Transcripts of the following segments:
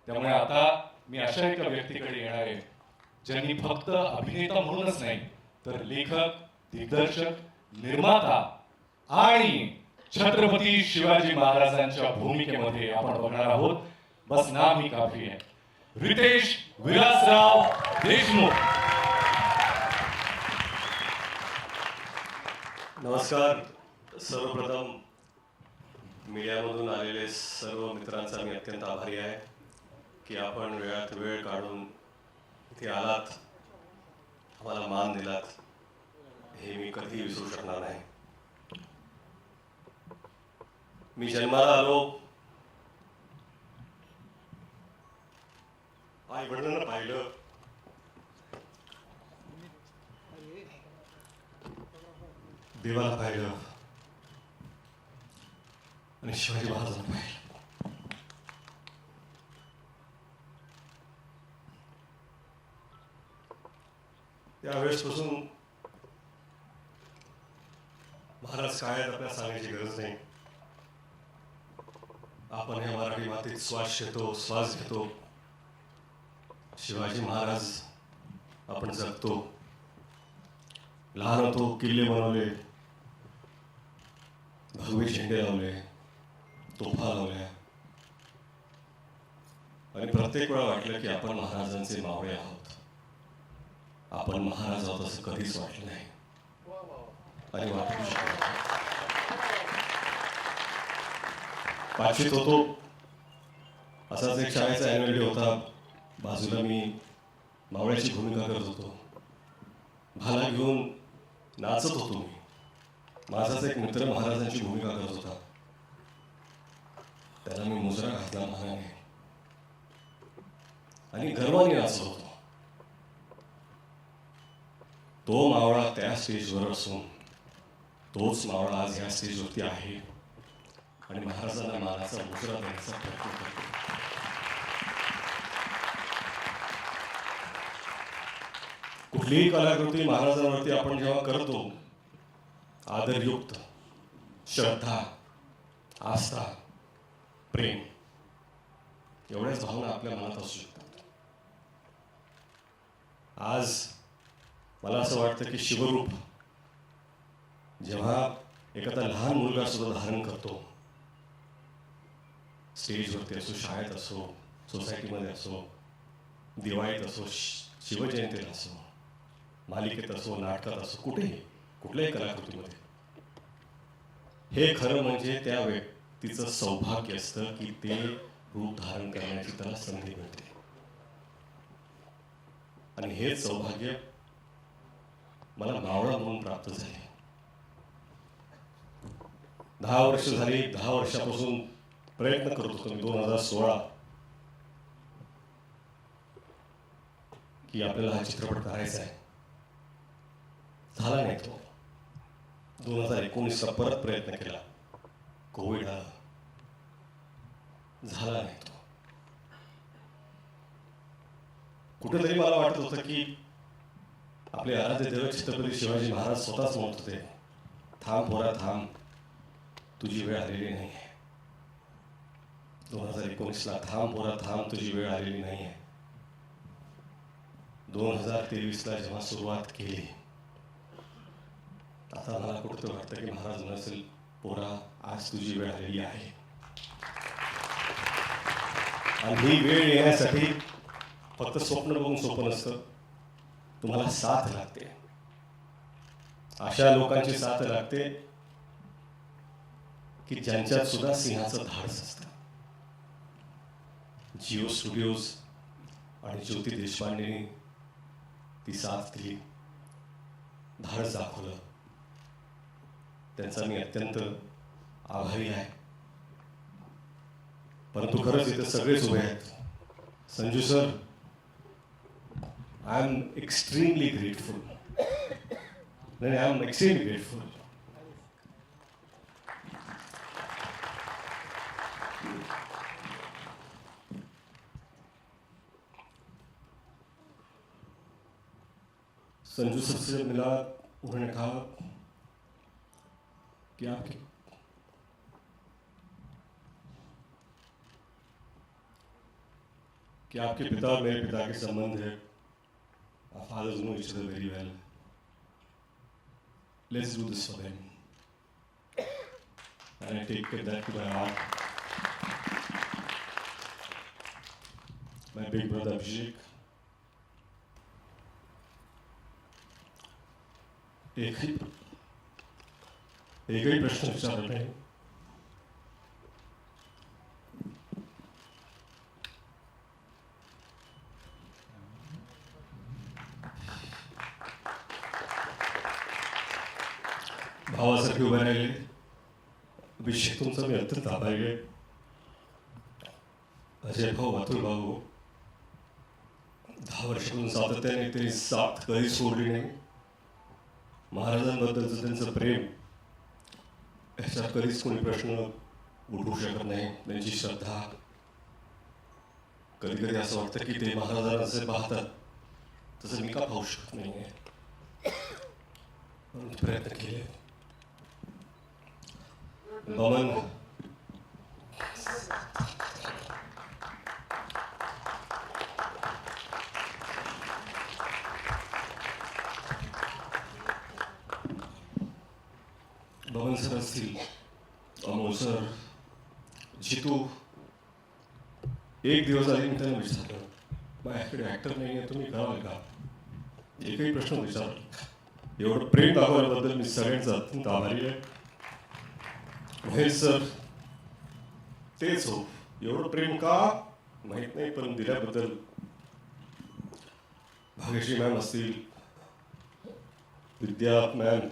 त्यामुळे आता मी अशा एका व्यक्तीकडे येणार आहे ज्यांनी फक्त अभिनेता म्हणूनच नाही तर लेखक, दिग्दर्शक, निर्माता आणि छत्रपती शिवाजी महाराजांच्या भूमिकेमध्ये आपण बघणार आहोत. बस नाम ही काफी आहे. रितेश विलासराव देशमुख. नमस्कार. सर्वप्रथम मीडियामधून आलेले सर्व मित्रांचा मी अत्यंत आभारी आहे की आपण वेळात वेळ काढून इथे आलात, आम्हाला मान दिलात, हे मी कधी विसरू शकणार नाही. मी जन्माला आलो, आई वडिलांना पाहिलं, देवाला पाहिलं आणि शिवाजी महाराजांना पाहिलं. त्यावेळेसपासून महाराज काय आहेत आपल्याला सांगायची गरज नाही. आपण या मराठी मातीत श्वास घेतो. शिवाजी महाराज आपण जगतो. लहान होतो, किल्ले बनवले, भगवे झेंडे लावले, तोफा लावल्या आणि प्रत्येक वेळा वाटलं की आपण महाराजांचे मावळे आहोत. आपण महाराज आहोत असं कधीच वाटलं नाही आणि वाटू शकत नाही. पाचवीत होतो, असाच एक शाळेचा ॲन्युअल डे होता. बाजूला मी मावळ्याची भूमिका करत होतो. भाला घेऊन नाचत होतो मी. माझाच एक मित्र महाराजांची भूमिका करत होता. त्याला मी मुजरा घातला मानाने आणि गर्वाने नाचत होतो. तो मावळा त्या स्टेजवर असून तोच मावळा आज या स्टेजवरती आहे आणि महाराजांना मानाचा मुजरा द्यायचा प्रयत्न करतो. कुठलीही कलाकृती महाराजांवरती आपण जेव्हा करतो, आदरयुक्त, श्रद्धा, आस्था, प्रेम एवढ्याच भावना आपल्या मनात असू शकतात. आज मला असं वाटतं की शिवरूप जेव्हा एखादा लहान मुलगा सुद्धा धारण करतो, स्टेजवरती असो, शाळेत असो, सोसायटीमध्ये असो, दिवाळीत असो, शिवजयंतीला असो, मालिकेत असो, नाटकात असो, कुठल्याही कलाकृतीमध्ये, हे खरं म्हणजे त्या व्यक्तीचं सौभाग्य असतं की ते रूप धारण करण्याची त्याला संधी मिळते. आणि हेच सौभाग्य मला मावळा म्हणून प्राप्त झाले. 10 वर्ष झाली. 10 वर्षापासून प्रयत्न करत होतो मी 2016 की आपल्याला हा चित्रपट करायचा आहे. झाला नाही तो. 2019ला परत प्रयत्न केला, कोविड आला, झाला नाही तो. कुठेतरी मला वाटत होतं की आपले आराध्य दैवत छत्रपती शिवाजी महाराज स्वतःच म्हणत होते, थांब पोरा थांब, तुझी वेळ आलेली नाही आहे. 2019ला थांब पोरा थांब, तुझी वेळ आलेली नाही आहे. 2023ला जेव्हा सुरुवात केली, आता मला कुठं वाटतं की महाराज नसेल, पोरा आज तुझी वेळ आलेली आहे. आणि ही वेळ येण्यासाठी फक्त स्वप्न बघून सोपं नसतं. तुम्हाला साथ लागते. अशा लोकांची साथ लागते की ज्यांच्यात सुद्धा सिंहाचं धाडस असतं. जिओ स्टुडिओज आणि ज्योती देशपांडेंनी ती साथ दिली, धाडस दाखवलं. त्यांचा मी अत्यंत आभारी आहे. परंतु खरंच इथे सगळेच उभे आहेत. Sanju sir, I am extremely grateful. I am extremely grateful. Sanju sir से मिला, उन्होंने कहा कि आपकी कि आपके पिता और मेरे पिता के संबंध है. Our fathers know each other very well. Let's do this for them. And I take that to my heart. My big brother Abhishek. एकही प्रश्न विचारत नाही. भावासारखे उभे राहिले. अभिषेक तुमचा मी अत्यंत आभारी आहे. अजय भाऊ, अतुल भाऊ, 10 वर्षातून सातत्याने त्यांनी साथ कधी सोडली नाही. महाराजांबद्दलचं त्यांचं प्रेम ह्याच्यात कधीच कोणी प्रश्न उठवू शकत नाही. त्यांची श्रद्धा, कधी कधी असं वाटतं की ते महाराजांना जसे पाहतात तसं मी का पाहू शकत नाही आहे. प्रयत्न केले. बमन बमन सर असतील, अमोल सर, जितू. एक दिवस आधी मी त्यांना विचारलं, माझ्याकडे ॲक्टर नाही आहे, तुम्ही कराल का? एकही प्रश्न विचारला. एवढं प्रेम दाखवल्याबद्दल मी सगळ्यांचा अत्यंत आभारी आहे. महेश सर तेच हो, एवढं प्रेम का माहीत नाही, पण दिल्याबद्दल. भाग्यश्री मॅम असतील, विद्या मॅम,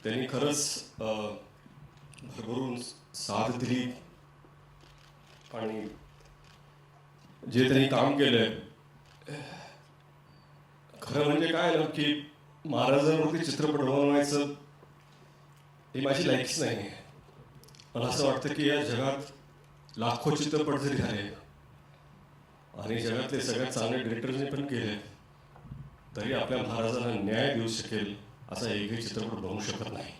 त्यांनी खरंच भरभरून साथ दिली. आणि जे त्यांनी काम केलंय, खरं म्हणजे काय ना की महाराजांवरती चित्रपट बनवायचं ही माझी लायकीच नाही आहे. मला असं वाटतं की या जगात लाखो चित्रपट जरी झाले आणि जगातले सगळ्यात चांगले डिरेक्टरने पण केले, तरी आपल्या महाराजांना न्याय देऊ शकेल असा एकही चित्रपट बनवू शकत नाही.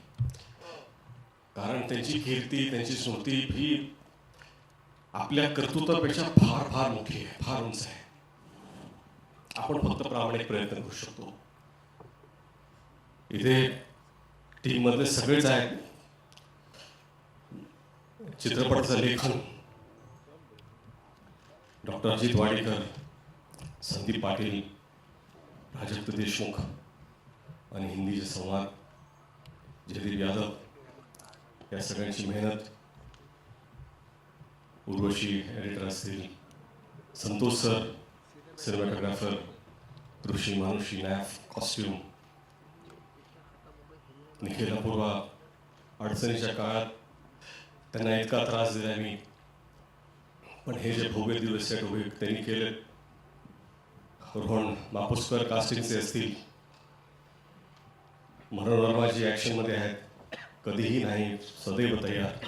कारण त्यांची कीर्ती, त्यांची स्मृती ही आपल्या कर्तृत्वापेक्षा फार फार मोठी आहे, फार उंच आहे. आपण फक्त प्रामाणिक प्रयत्न करू शकतो. इथे टीम मधले सगळेच आहेत. चित्रपटाचं लेखन डॉक्टर अजित वाडेकर, संदीप पाटील, प्राजक्त देशमुख आणि हिंदीचे संवाद जयदीप यादव, या सगळ्यांची मेहनत. उर्वशी एडिटर असतील, संतोष सर सिनेमॅटोग्राफर, कृषी मानुषी नॅफ कॉस्ट्यूम, निखिल अपूर्वा. अडचणीच्या काळात त्यांना इतका त्रास दिला मी, पण हे जे भव्य दिवस सेट उभे त्यांनी केले. रोहन मापुसकर कास्टिंगचे असतील, मनोरमाजी ॲक्शनमध्ये आहेत, कधीही नाही, सदैव तयार.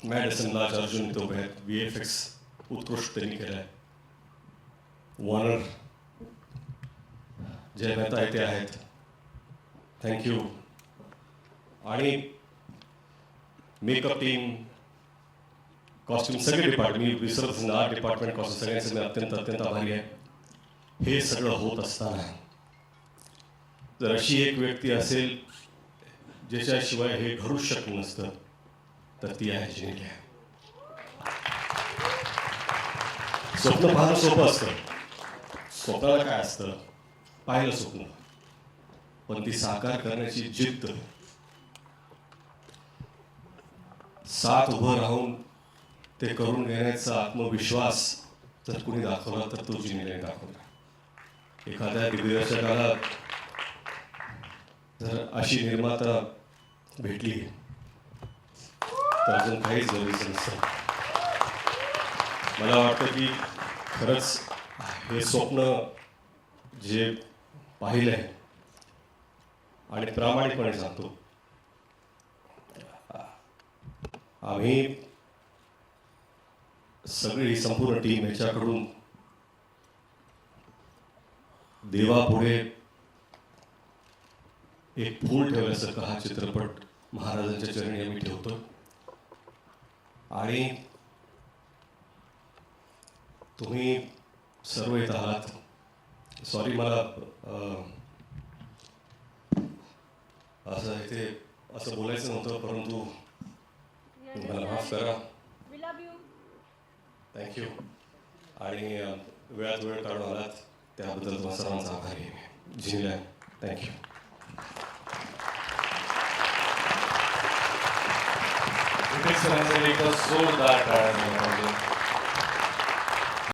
मॅडिसन राज अर्जुन इथे उभे आहेत. VFX उत्कृष्ट त्यांनी केलं आहे. वॉनर जय मेहता इथे आहेत, थँक्यू. आणि मेकअप टीम, कॉस्ट्यूम, सगळे डिपार्टमेंट, मी विसरत नाही, आर्ट डिपार्टमेंट, कॉस्ट्यूम, सगळ्यांचे मी अत्यंत अत्यंत आभारी आहे. हे सगळं होत असताना जर अशी एक व्यक्ती असेल ज्याच्याशिवाय हे घडूच शकलं नसतं, तर ती आहे जिनिया. स्वप्न पाहणं सोपं असतं. स्वप्नाला काय असतं, पाहिलं स्वप्न, पण ती साकार करण्याची जिद्द, साथ उभं राहून ते करून घेण्याचा आत्मविश्वास जर कुणी दाखवला तर तो जिनियाने दाखवला. एखाद्या दिग्दर्शकाला जर अशी निर्माता भेटली तर अजून काहीच गरजेचं नसतं. मला वाटतं की खरंच हे स्वप्न जे पाहिलं आहे आणि प्रामाणिकपणे सांगतो, आम्ही सगळी ही संपूर्ण टीम ह्याच्याकडून देवापुढे एक फूल ठेवल्यासारखा हा चित्रपट महाराजांच्या चरणी आम्ही ठेवतो. आणि तुम्ही सर्व इथं आहात. सॉरी, मला असं इथे असं बोलायचं नव्हतं, परंतु मला माफ करा. थँक्यू. आणि वेळात वेळ काढून आलात त्याबद्दल तुम्हाला सर्वांचा आभारी आहे. जिनीला थँक्यू. विठ्ठल सरांसाठी एकदा जोरदार टाळ्या मिळाल्या पाहिजेत.